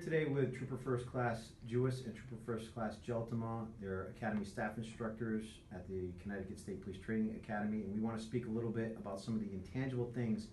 today with Trooper First Class Jewis and Trooper First Class Jeltema. They're Academy staff instructors at the Connecticut State Police Training Academy, and we want to speak a little bit about some of the intangible things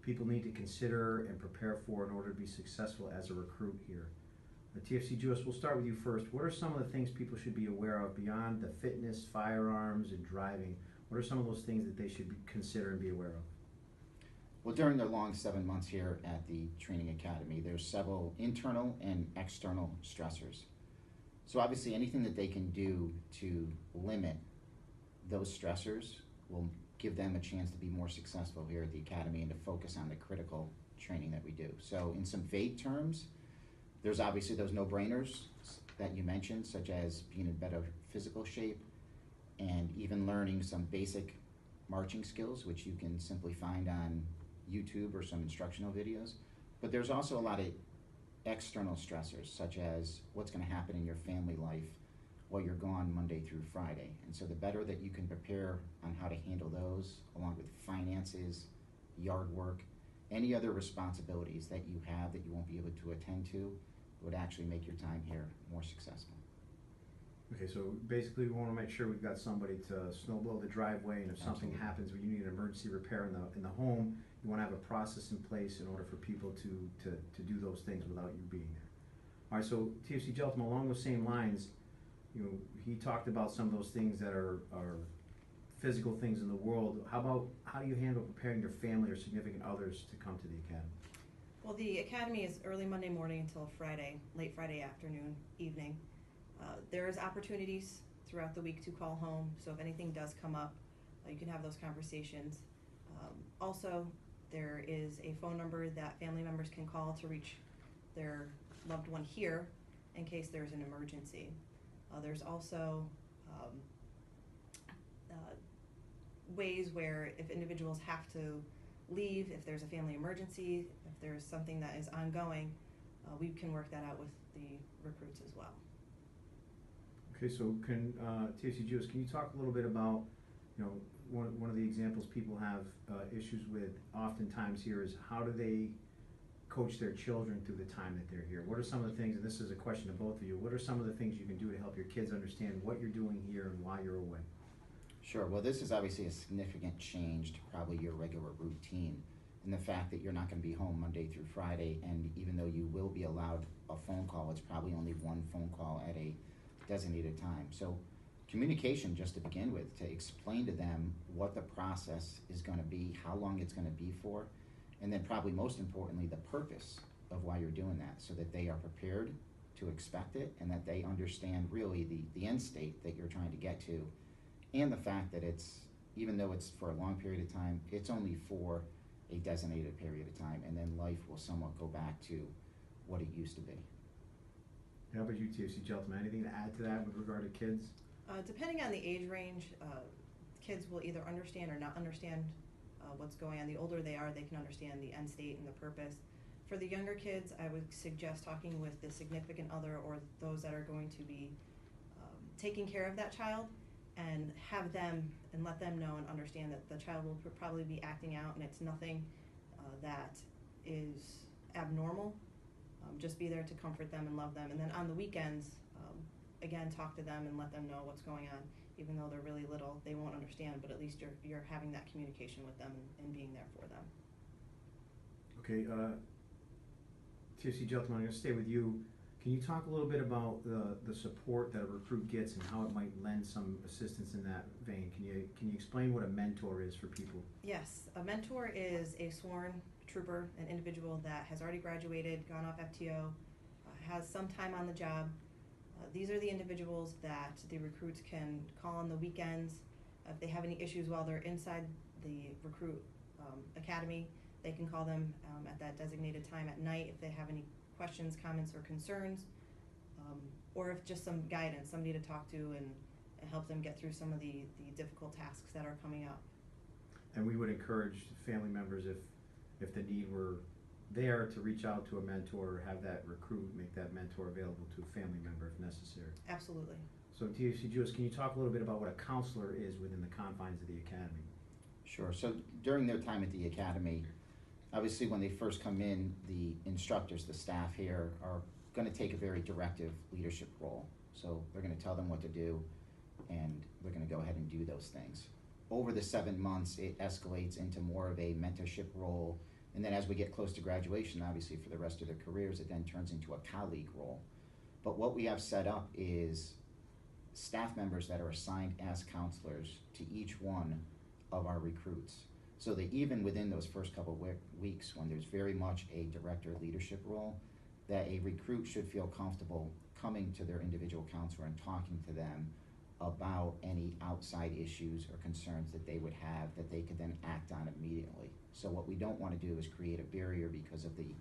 people need to consider and prepare for in order to be successful as a recruit here. TFC Jewis, we'll start with you first. What are some of the things people should be aware of beyond the fitness, firearms, and driving? What are some of those things that they should consider and be aware of? Well, during their long 7 months here at the Training Academy, there's several internal and external stressors. So obviously anything that they can do to limit those stressors will give them a chance to be more successful here at the Academy and to focus on the critical training that we do. So in some vague terms, there's obviously those no-brainers that you mentioned, such as being in better physical shape and even learning some basic marching skills, which you can simply find on YouTube or some instructional videos. But there's also a lot of external stressors, such as what's going to happen in your family life while you're gone Monday through Friday. And so the better that you can prepare on how to handle those, along with finances, yard work, any other responsibilities that you have that you won't be able to attend to, would actually make your time here more successful. Okay, so basically we want to make sure we've got somebody to snow blow the driveway, and if something Absolutely. happens where you need an emergency repair in the home, you want to have a process in place in order for people to do those things without you being there. All right, so TFC Jeltema, along those same lines, he talked about some of those things that are physical things in the world. How do you handle preparing your family or significant others to come to the Academy? Well, the Academy is early Monday morning until Friday, late Friday afternoon, evening. There's opportunities throughout the week to call home, so if anything does come up, you can have those conversations. Also, there is a phone number that family members can call to reach their loved one here in case there's an emergency. There's also ways where if individuals have to leave, if there's a family emergency, if there's something that is ongoing, we can work that out with the recruits as well. Okay, so can TFC Jewis, can you talk a little bit about, one of the examples people have issues with oftentimes here is how do they coach their children through the time that they're here? What are some of the things, and this is a question to both of you, what are some of the things you can do to help your kids understand what you're doing here and why you're away? Sure, well this is obviously a significant change to probably your regular routine, and the fact that you're not going to be home Monday through Friday, and even though you will be allowed a phone call, it's probably only one phone call at a designated time. So communication, just to begin with, to explain to them what the process is going to be, how long it's going to be for, and then probably most importantly the purpose of why you're doing that, so that they are prepared to expect it and that they understand really the end state that you're trying to get to, and the fact that it's, even though it's for a long period of time, it's only for a designated period of time, and then life will somewhat go back to what it used to be. How about you, TFC Jeltema? Anything to add to that with regard to kids? Depending on the age range, kids will either understand or not understand what's going on. The older they are, they can understand the end state and the purpose. For the younger kids, I would suggest talking with the significant other or those that are going to be taking care of that child, and have them and let them know and understand that the child will probably be acting out and it's nothing that is abnormal. Just be there to comfort them and love them. And then on the weekends, again, talk to them and let them know what's going on. Even though they're really little, they won't understand, but at least you're having that communication with them and being there for them. Okay, TFC Jeltema, I'm going to stay with you. Can you talk a little bit about the support that a recruit gets and how it might lend some assistance in that vein? Can you explain what a mentor is for people? Yes, a mentor is a sworn trooper, an individual that has already graduated, gone off FTO, has some time on the job. These are the individuals that the recruits can call on the weekends. If they have any issues while they're inside the recruit academy, they can call them at that designated time at night if they have any questions, comments, or concerns, or if just some guidance, somebody to talk to and help them get through some of the difficult tasks that are coming up. And we would encourage family members, if the need were there, to reach out to a mentor or have that recruit make that mentor available to a family member if necessary. Absolutely. So TFC Jewis, can you talk a little bit about what a counselor is within the confines of the academy? Sure, so during their time at the academy, obviously when they first come in, the instructors, the staff here, are going to take a very directive leadership role. So they're going to tell them what to do, and they're going to go ahead and do those things. Over the 7 months, it escalates into more of a mentorship role, and then as we get close to graduation, obviously for the rest of their careers, it then turns into a colleague role. But what we have set up is staff members that are assigned as counselors to each one of our recruits. So that even within those first couple of weeks, when there's very much a director leadership role, that a recruit should feel comfortable coming to their individual counselor and talking to them about any outside issues or concerns that they would have that they could then act on immediately. So what we don't want to do is create a barrier because of the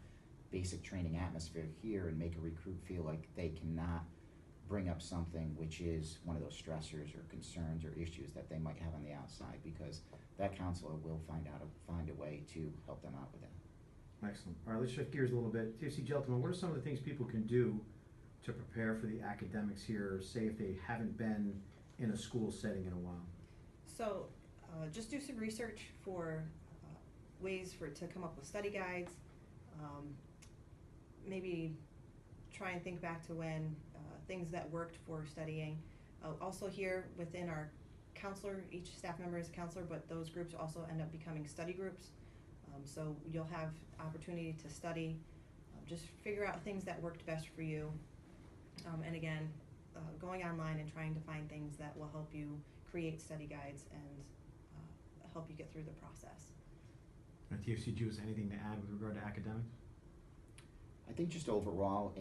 basic training atmosphere here and make a recruit feel like they cannot bring up something which is one of those stressors or concerns or issues that they might have on the outside, because that counselor will find a way to help them out with that. Excellent. All right, let's shift gears a little bit. TFC Gentlemen, what are some of the things people can do to prepare for the academics here, say if they haven't been in a school setting in a while? So just do some research for ways to come up with study guides. Maybe try and think back to when things that worked for studying. Also here within our counselor, each staff member is a counselor, but those groups also end up becoming study groups. So you'll have opportunity to study. Just figure out things that worked best for you. And again, going online and trying to find things that will help you create study guides and help you get through the process. TFC Juice, anything to add with regard to academics? I think just overall,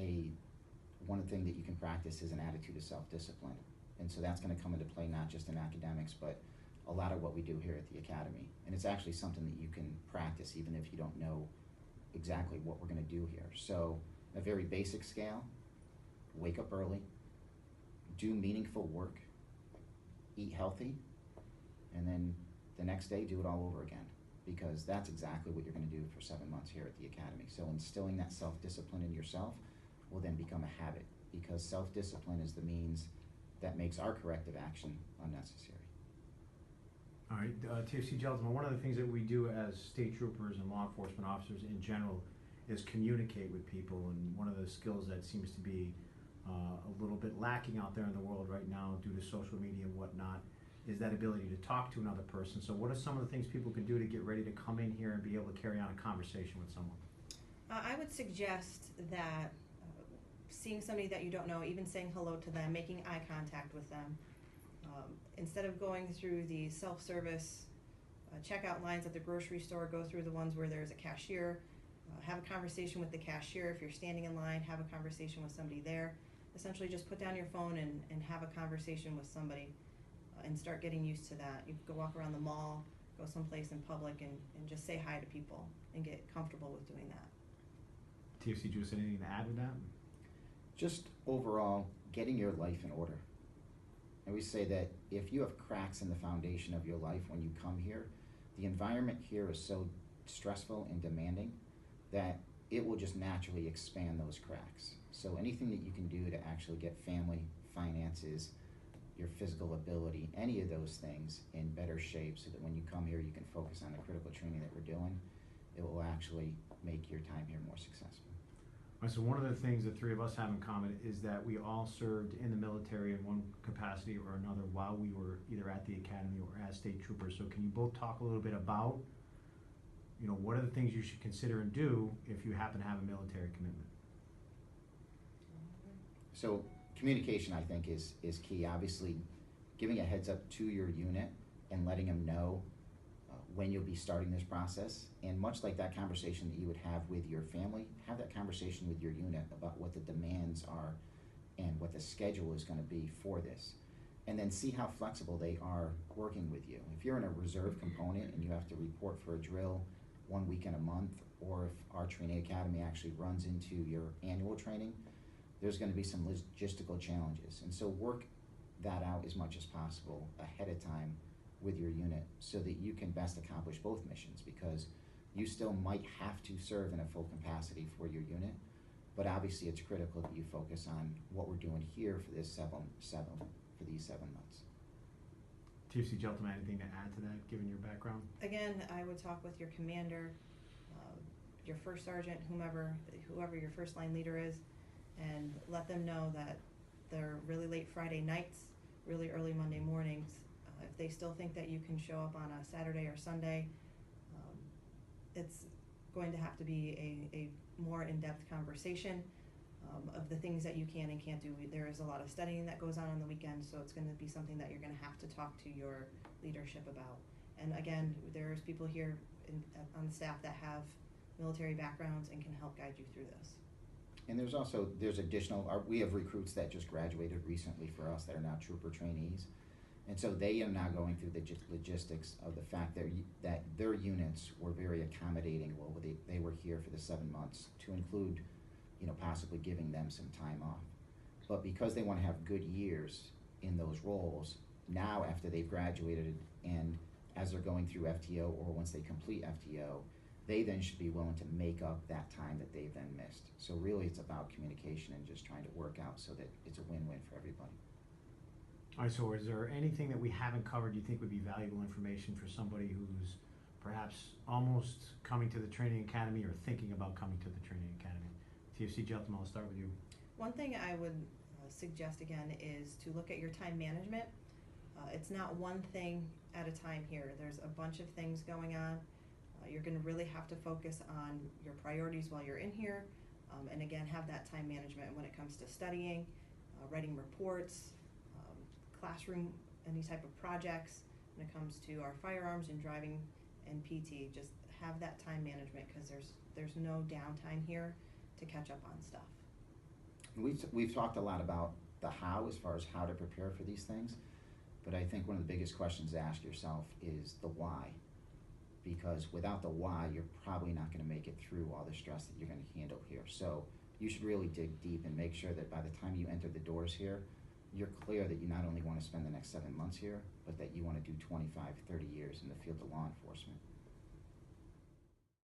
one thing that you can practice is an attitude of self-discipline. And so that's going to come into play not just in academics, but a lot of what we do here at the Academy. And it's actually something that you can practice even if you don't know exactly what we're going to do here. So a very basic scale: wake up early, do meaningful work, eat healthy, and then the next day do it all over again, because that's exactly what you're going to do for 7 months here at the Academy. So instilling that self-discipline in yourself will then become a habit, because self-discipline is the means that makes our corrective action unnecessary. All right, TFC Gentlemen, one of the things that we do as state troopers and law enforcement officers in general is communicate with people, and one of the skills that seems to be a little bit lacking out there in the world right now due to social media and whatnot is that ability to talk to another person. So what are some of the things people can do to get ready to come in here and be able to carry on a conversation with someone? I would suggest that seeing somebody that you don't know, even saying hello to them, making eye contact with them, instead of going through the self-service checkout lines at the grocery store, go through the ones where there's a cashier, have a conversation with the cashier. If you're standing in line, have a conversation with somebody there. Essentially just put down your phone and have a conversation with somebody and start getting used to that. You can go walk around the mall, go someplace in public and just say hi to people and get comfortable with doing that. TFC Juice, anything to add with that? Just overall, getting your life in order. And we say that if you have cracks in the foundation of your life when you come here, the environment here is so stressful and demanding that it will just naturally expand those cracks. So anything that you can do to actually get family, finances, your physical ability, any of those things in better shape so that when you come here you can focus on the critical training that we're doing, it will actually make your time here more successful. All right, so one of the things the three of us have in common is that we all served in the military in one capacity or another while we were either at the Academy or as state troopers. So can you both talk a little bit about, what are the things you should consider and do if you happen to have a military commitment? So communication, I think, is key. Obviously, giving a heads up to your unit and letting them know when you'll be starting this process. And much like that conversation that you would have with your family, have that conversation with your unit about what the demands are and what the schedule is going to be for this. And then see how flexible they are working with you. If you're in a reserve component and you have to report for a drill 1 week in a month, or if our training academy actually runs into your annual training, there's going to be some logistical challenges. And so work that out as much as possible ahead of time with your unit so that you can best accomplish both missions, because you still might have to serve in a full capacity for your unit, but obviously it's critical that you focus on what we're doing here for these 7 months. TFC Gentlemen, anything to add to that, given your background? Again, I would talk with your commander, your first sergeant, whoever your first line leader is, and let them know that they're really late Friday nights, really early Monday mornings. If they still think that you can show up on a Saturday or Sunday, it's going to have to be a more in-depth conversation of the things that you can and can't do. There is a lot of studying that goes on the weekend, so it's going to be something that you're going to have to talk to your leadership about. And again, there's people here on the staff that have military backgrounds and can help guide you through this. And there's additional, we have recruits that just graduated recently for us that are now trooper trainees. And so they are now going through the logistics of the fact that their units were very accommodating while they were here for the 7 months, to include, possibly giving them some time off. But because they want to have good years in those roles, now after they've graduated and as they're going through FTO or once they complete FTO, they then should be willing to make up that time that they've then missed. So really it's about communication and just trying to work out so that it's a win-win for everybody. All right, so is there anything that we haven't covered you think would be valuable information for somebody who's perhaps almost coming to the training academy or thinking about coming to the training academy? TFC Gentleman, I'll start with you. One thing I would suggest again is to look at your time management. It's not one thing at a time here. There's a bunch of things going on. You're going to really have to focus on your priorities while you're in here, and again have that time management when it comes to studying, writing reports, classroom, any type of projects. When it comes to our firearms and driving and PT, just have that time management, because there's no downtime here to catch up on stuff. We've talked a lot about the how, as far as how to prepare for these things, but I think one of the biggest questions to ask yourself is the why. Because without the why, you're probably not going to make it through all the stress that you're going to handle here. So you should really dig deep and make sure that by the time you enter the doors here, you're clear that you not only want to spend the next 7 months here, but that you want to do 25, 30 years in the field of law enforcement.